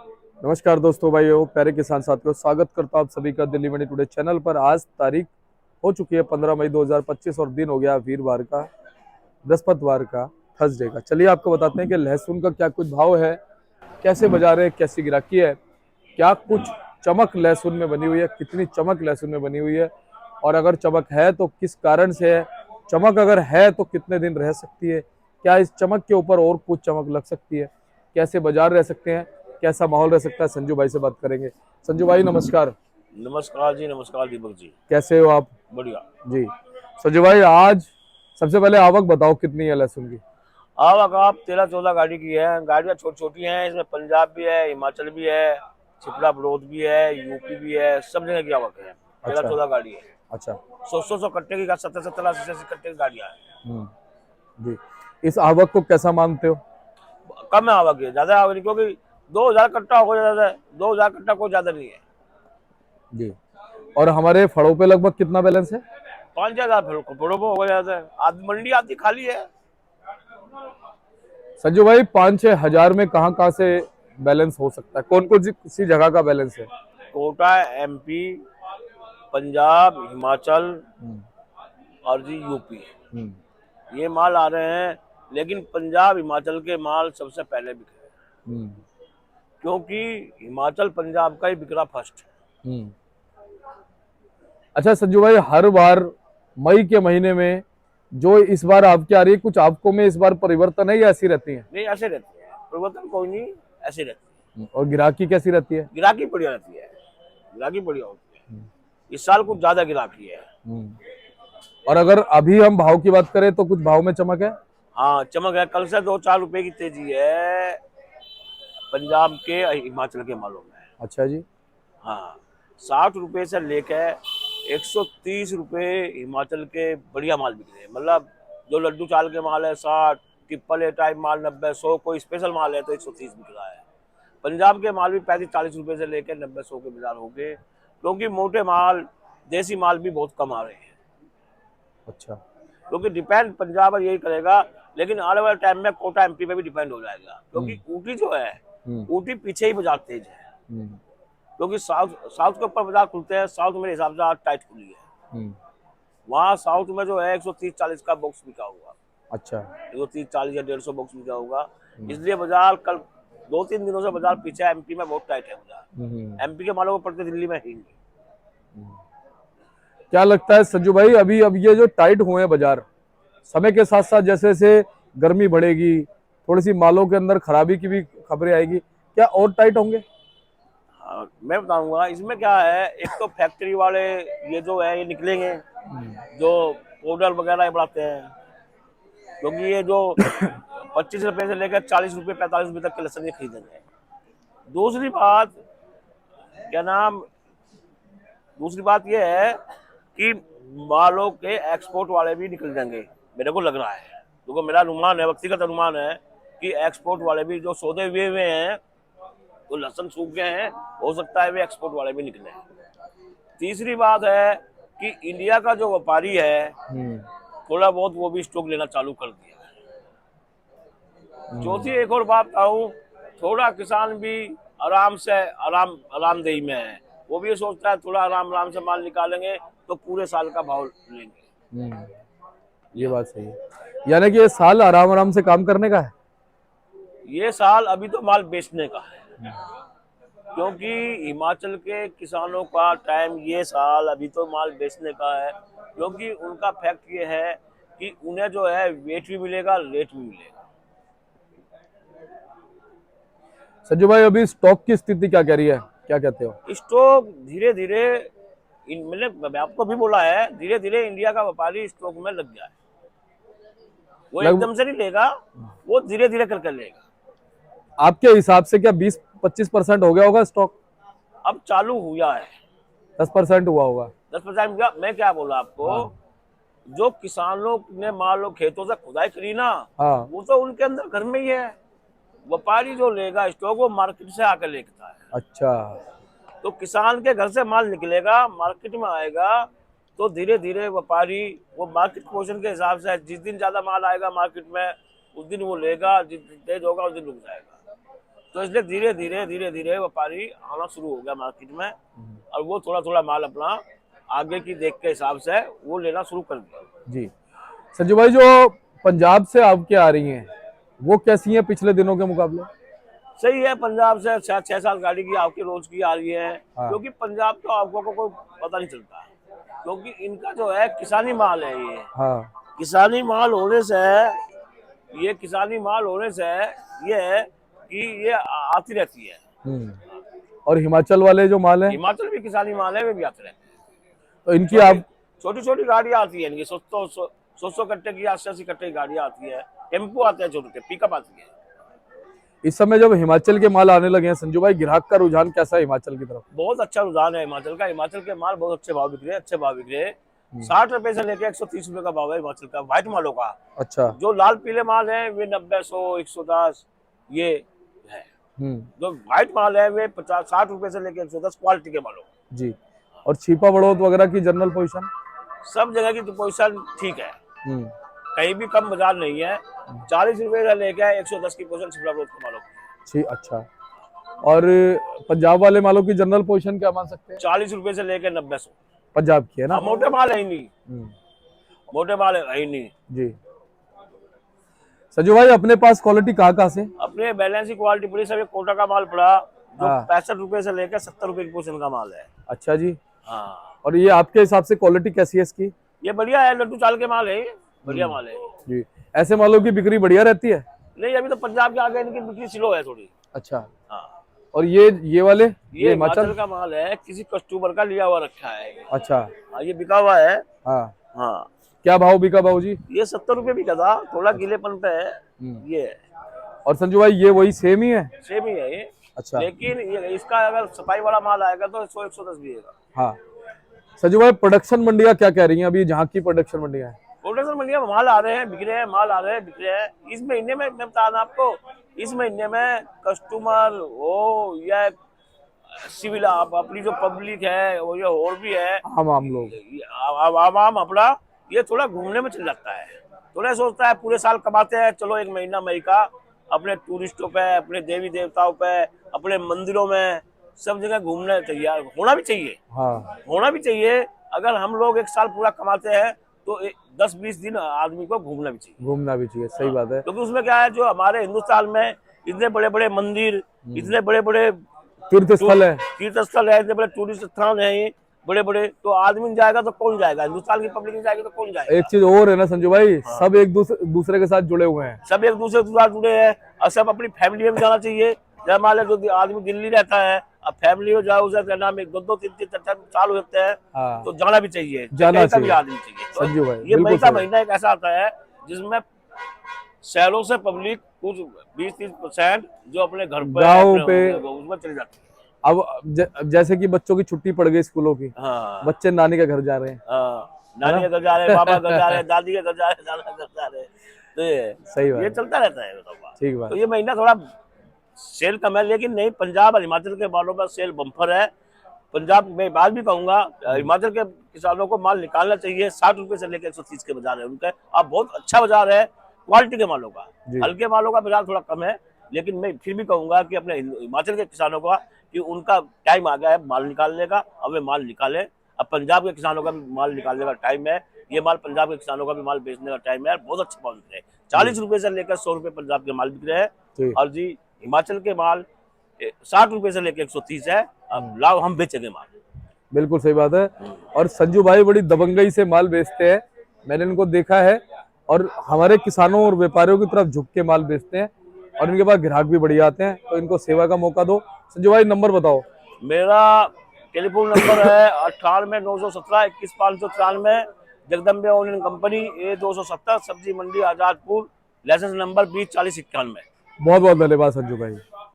नमस्कार दोस्तों, भाइयों, प्यारे किसान साथियों, स्वागत करता हूं आप सभी का दिल्ली मंडी टुडे चैनल पर। आज तारीख हो चुकी है 15 मई 2025 और दिन हो गया वीरवार का, बृहस्पतिवार का, थर्सडे का। चलिए आपको बताते हैं कि लहसुन का क्या कुछ भाव है, कैसे बाजार है, कैसी गिराकी है, क्या कुछ चमक लहसुन में बनी हुई है, कितनी चमक लहसुन में बनी हुई है, और अगर चमक है तो किस कारण से है, चमक अगर है तो कितने दिन रह सकती है, क्या इस चमक के ऊपर और कुछ चमक लग सकती है, कैसे बाजार रह सकते हैं, कैसा माहौल रह सकता है। संजू भाई से बात करेंगे। संजू भाई नमस्कार। नमस्कार जी, नमस्कार दीपक जी। कैसे हो आप? बढ़िया। जी। संजू भाई, आज सबसे पहले आवक बताओ कितनी है लहसुन की? आवक आप 13-14 गाड़ी की है। गाड़ियाँ छोटी छोटी हैं, इसमें पंजाब भी है, हिमाचल भी है, छिपरा बड़ौद भी है, यूपी भी है, सब जगह की आवक है। तेरह अच्छा। चौदह गाड़ी है। अच्छा। 100 कट्टे की, 70-80 कट्टे की गाड़ियाँ हैं। हम्म। जी। इस आवक को कैसा मानते हो? कम है आवक है, ज्यादा आवक नहीं, क्योंकि 2000 कट्टा हो ज्यादा है, 2000 कट्टा कोई ज्यादा नहीं है। जी। और हमारे फड़ों पे लगभग कितना बैलेंस है? 5-6 हजार फड़ों को हो ज्यादा है। आधी मंडी आती खाली है। संजू भाई, 5-6 हजार में कहाँ कहाँ से बैलेंस हो सकता है, कौन कौन सी जगह का बैलेंस है? कोटा, एमपी, पंजाब, हिमाचल हम्म। और जी यूपी, हम्म। ये माल आ रहे हैं। लेकिन पंजाब हिमाचल के माल सबसे पहले बिक रहे हैं, हम्म। क्योंकि हिमाचल पंजाब का ही बिक रहा फर्स्ट है। हम्म। अच्छा संजू भाई, हर बार मई के महीने में जो इस बार आपकी आ रही है, कुछ आपको में इस बार परिवर्तन है या ऐसी रहती है? नहीं, ऐसे रहती है, परिवर्तन कोई नहीं, ऐसे रहती और गिराकी कैसी रहती है? है। गिराकी बढ़िया रहती है, गिराकी बढ़िया होती है। इस साल कुछ ज्यादा गिराकी है। हम्म। और अगर अभी हम भाव की बात करें तो कुछ भाव में चमक है? हाँ, चमक है। कल से 2-4 रुपए की तेजी है पंजाब के हिमाचल के मालों में। अच्छा जी। हाँ, 60 रुपए से लेकर 130 रुपए हिमाचल के बढ़िया माल बिक रहे हैं। मतलब जो लड्डू चाल के माल है 60, ट्रिपल ए टाइप माल 90-100, कोई स्पेशल माल है तो 130 बिक रहा है। पंजाब के माल भी 35-40 रुपए से लेकर 90-100 के बाजार हो गए, क्योंकि मोटे माल, देसी माल भी बहुत कम आ रहे हैं। अच्छा। क्योंकि डिपेंड पंजाब यही करेगा, लेकिन आने वाले टाइम में कोटा एमपी पे भी डिपेंड हो जाएगा, क्योंकि हम्म। ऊटी जो है, हम्म। ऊटी पीछे ही बाजार तेज है। हम्म। क्योंकि साउथ साउथ के ऊपर बाजार खुलते हैं। साउथ मेरे हिसाब से आज टाइट खुली है। हम्म। वहाँ साउथ में जो है 130-40 का बॉक्स बिका होगा, अच्छा। 130-40 या 150 बॉक्स बिका होगा। हम्म। इसलिए बाजार कल 2-3 दिनों से बाजार पीछे है। एमपी में बहुत टाइट है हम्म। बाजार। एमपी के मालों को पड़ते दिल्ली में ही नहीं। क्या लगता है संजू भाई, अभी अब ये जो टाइट हुए हैं बाजार, समय के साथ साथ जैसे जैसे गर्मी बढ़ेगी, थोड़ी सी मालों के अंदर खराबी की भी खबरें आएगी, क्या और टाइट होंगे? हाँ, मैं बताऊंगा इसमें क्या है। एक तो फैक्ट्री वाले ये जो है ये निकलेंगे, जो पाउडर वगैरह ये बनाते हैं, क्योंकि ये जो 25 रुपए से लेकर 40 रुपए 45 रुपए तक के लहसुन ये खरीदेंगे। दूसरी बात, क्या नाम, दूसरी बात ये है कि मालों के एक्सपोर्ट वाले भी निकल जाएंगे, मेरे को लग रहा है। क्योंकि मेरा अनुमान है, व्यक्तिगत अनुमान है, कि एक्सपोर्ट वाले भी जो सौदे हुए हैं, तो लहसुन सूख गए हैं, हो सकता है वे एक्सपोर्ट वाले भी निकले। तीसरी बात है कि इंडिया का जो व्यापारी है, हम्म। थोड़ा बहुत वो भी स्टॉक लेना चालू कर दिया है। हम्म। चौथी एक और बात बताऊं, थोड़ा किसान भी आराम से आरामदेही में है। वो भी ये सोचता है थोड़ा आराम आराम से माल निकालेंगे तो पूरे साल का भाव लेंगे। हम्म। ये बात सही है, यानी कि ये साल आराम आराम से काम करने का है। ये साल अभी तो माल बेचने का है, क्योंकि हिमाचल के किसानों का टाइम ये साल अभी तो माल बेचने का है। क्योंकि उनका फैक्ट ये है कि उन्हें जो है वेट भी मिलेगा, रेट भी मिलेगा। संजू भाई, अभी स्टॉक की स्थिति क्या कह रही है, क्या कहते हो? स्टॉक धीरे धीरे, मैंने आपको भी बोला है, धीरे धीरे इंडिया का व्यापारी स्टॉक में लग गया है। वो लगभग एकदम से नहीं लेगा, वो धीरे धीरे करके लेगा। आपके हिसाब से क्या 20-25% हो गया होगा स्टॉक? अब चालू हुआ है। 10% हुआ होगा। 10%। मैं क्या बोला आपको, हाँ। जो किसानों ने मान लो खेतों से खुदाई करी ना, हाँ। वो तो उनके अंदर घर में ही है। व्यापारी जो लेगा स्टॉक, वो मार्केट से आकर लेता है। अच्छा। तो किसान के घर से माल निकलेगा, मार्केट में आएगा, तो धीरे धीरे व्यापारी वो मार्केट पोजीशन के हिसाब से जिस दिन ज्यादा माल आएगा मार्केट में, उस दिन वो लेगा, जिस दिन तेज होगा उस दिन रुक जाएगा। तो इसलिए धीरे धीरे व्यापारी आना शुरू हो गया मार्केट में, और वो थोड़ा थोड़ा माल अपना आगे की देख के हिसाब से वो लेना शुरू कर दिया। जी संजू भाई, जो पंजाब से आपके आ रही हैं वो कैसी हैं पिछले दिनों के मुकाबले? सही है, पंजाब से 6 7 गाड़ी की आपकी रोज की आ रही है। हाँ। क्योंकि पंजाब तो आपको को कोई पता नहीं चलता है, क्योंकि इनका जो है किसानी माल है ये। हाँ। किसानी माल होने से ये किसानी माल होने से ये है कि ये आती रहती है। और हिमाचल वाले जो माल है, हिमाचल भी किसानी माल है, वे भी आते रहते हैं। तो इनकी आप छोटी छोटी गाड़ियां आती है इनकी, 100 कट्टे की 80 कट्टे की गाड़ियां आती है, टेम्पो आते हैं, छोटे पिकअप आती है। इस समय जब हिमाचल के माल आने लगे हैं संजू भाई, ग्राहक का रुझान कैसा है हिमाचल की तरफ? बहुत अच्छा रुझान है हिमाचल का। हिमाचल के माल बहुत अच्छे भाव बिक रहे हैं, अच्छे भाव बिक रहे हैं। 60 रुपए से लेके 130 रुपए का भाव है हिमाचल का व्हाइट मालों का। अच्छा। जो लाल पीले माल है वे 90 100 110 ये है। जो व्हाइट माल है वे 50 60 रुपए से लेके 110 क्वालिटी के मालों जी। और छिपा बड़ौद वगैरह की जनरल पोजीशन? सब जगह की पोजीशन ठीक है, कहीं भी कम बाजार नहीं है। 40 रुपए से लेके 110 की पोजीशन शिमला रोड के मालों की। अच्छा। और पंजाब वाले मालों की जनरल पोजीशन क्या मान सकते हैं? 40 रुपए से लेके 90 100 पंजाब की है ना? मोटे माल है ही नहीं, मोटे माल है ही नहीं जी। संजू भाई, अपने पास क्वालिटी कहाँ से? अपने बैलेंस की क्वालिटी पड़ी सब। कोटा का माल पड़ा जो हाँ। 65 रुपए से लेकर 70 रुपए की पोजीशन का माल है। अच्छा जी। हाँ। और ये आपके हिसाब से क्वालिटी कैसी है इसकी? ये बढ़िया है, लड्डू चाल के माल है, बढ़िया माल है जी। ऐसे मालों की बिक्री बढ़िया रहती है? नहीं, अभी तो पंजाब के आगे इनकी बिक्री स्लो है थोड़ी। अच्छा। हाँ। और ये वाले ये हिमाचल का माल है, किसी कस्टमर का लिया हुआ रखा है। अच्छा। हाँ, ये बिका हुआ है। हाँ। हाँ। क्या भाव बिका बाबू जी? ये 70 रुपए बिका था, थोड़ा गीलेपन पे है ये है। और संजू भाई, ये वही सेम ही है? सेम ही है ये। अच्छा। लेकिन ये इसका अगर सफाई वाला माल आएगा तो 100 110 दिएगा। हाँ। संजू भाई, प्रोडक्शन मंडियां क्या कह रही हैं अभी, जहाँ की प्रोडक्शन मंडियां हैं? प्रोडक्शन मंडिया में माल आ रहे हैं, बिक रहे हैं, माल आ रहे हैं, बिक रहे हैं। इस महीने में मैं बता रहा आपको, इस महीने में कस्टमर हो या सिविल अपनी जो पब्लिक है वो ये और भी है, आम लोग आवाम अपना ये थोड़ा घूमने में चल जाता है। थोड़ा सोचता है पूरे साल कमाते हैं, चलो एक महीना मई का अपने टूरिस्टों पे, अपने देवी देवताओं पे, अपने मंदिरों में, सब जगह घूमने चाहिए, होना भी चाहिए। हाँ। होना भी चाहिए। अगर हम लोग एक साल पूरा कमाते हैं तो 10-20 दिन आदमी को घूमना भी चाहिए। घूमना भी चाहिए, सही बात है। क्योंकि उसमें क्या है, जो हमारे हिंदुस्तान में इतने बड़े बड़े मंदिर, इतने बड़े बड़े तीर्थ स्थल है, इतने बड़े टूरिस्ट स्थान है बड़े बड़े, तो आदमी जाएगा तो कौन जाएगा? हिंदुस्तान की पब्लिक जाएगी तो कौन जाएगा? एक चीज और है ना संजू भाई, सब एक दूसरे के साथ जुड़े हुए हैं, सब एक दूसरे के साथ जुड़े हैं, और सब अपनी फैमिली में भी जाना चाहिए। जब मान लो जो आदमी दिल्ली रहता है, अब फैमिली में जाओ, उसे नाम 2-2 3-3 4 साल होते हैं, हाँ। तो जाना भी चाहिए, जाना चाहिए, आदमी चाहिए। तो संजू भाई, ये मई बिल्कुल का सही। महीना एक ऐसा आता है जिसमें शहरों से पब्लिक कुछ 20-30% जो अपने घर पर गाँव पे उसमें चले जाती है। अब जैसे कि बच्चों की छुट्टी पड़ गई स्कूलों की, हाँ। बच्चे नानी के घर जा रहे हैं, नानी के घर जा रहे हैं, बाबा के घर जा रहे हैं, दादी के घर जा रहे हैं, दादा के घर जा रहे हैं, तो सही बात ये है। चलता रहता है। ठीक बात। तो ये महीना थोड़ा सेल कम है, लेकिन नहीं, पंजाब और हिमाचल के मालों पर सेल बम्पर है। पंजाब में बात भी कहूंगा, हिमाचल के किसानों को माल निकालना चाहिए। 60 रुपए से लेकर 130 के बाजार है उनका। अब बहुत अच्छा बाजार है क्वालिटी के मालों का। हल्के मालों का बाजार थोड़ा कम है, लेकिन मैं फिर भी कहूंगा कि अपने हिमाचल के किसानों का कि उनका टाइम आ गया है माल निकालने का, अब वे माल निकाले। अब पंजाब के किसानों का भी माल निकालने का टाइम है, ये माल पंजाब के किसानों का भी माल बेचने का टाइम है। बहुत अच्छे भाव बिक रहे हैं, 40 रुपए से लेकर 100 रुपए पंजाब के माल बिक रहे हैं, और जी हिमाचल के माल 60 रुपए से लेकर 130 है। अब लाओ हम बेचेंगे माल। बिल्कुल सही बात है। और संजू भाई बड़ी दबंगई से माल बेचते हैं, मैंने इनको देखा है, और हमारे किसानों और व्यापारियों की तरफ झुक के माल बेचते हैं, और इनके पास ग्राहक भी बढ़िया आते हैं, तो इनको सेवा का मौका दो। संजू भाई, नंबर बताओ। मेरा टेलीफोन नंबर है 98 917 21 593, जगदम्बे ऑनलाइन कंपनी, A270, सब्जी मंडी आजादपुर, लाइसेंस नंबर 20 40 91। बहुत बहुत धन्यवाद संजू भाई।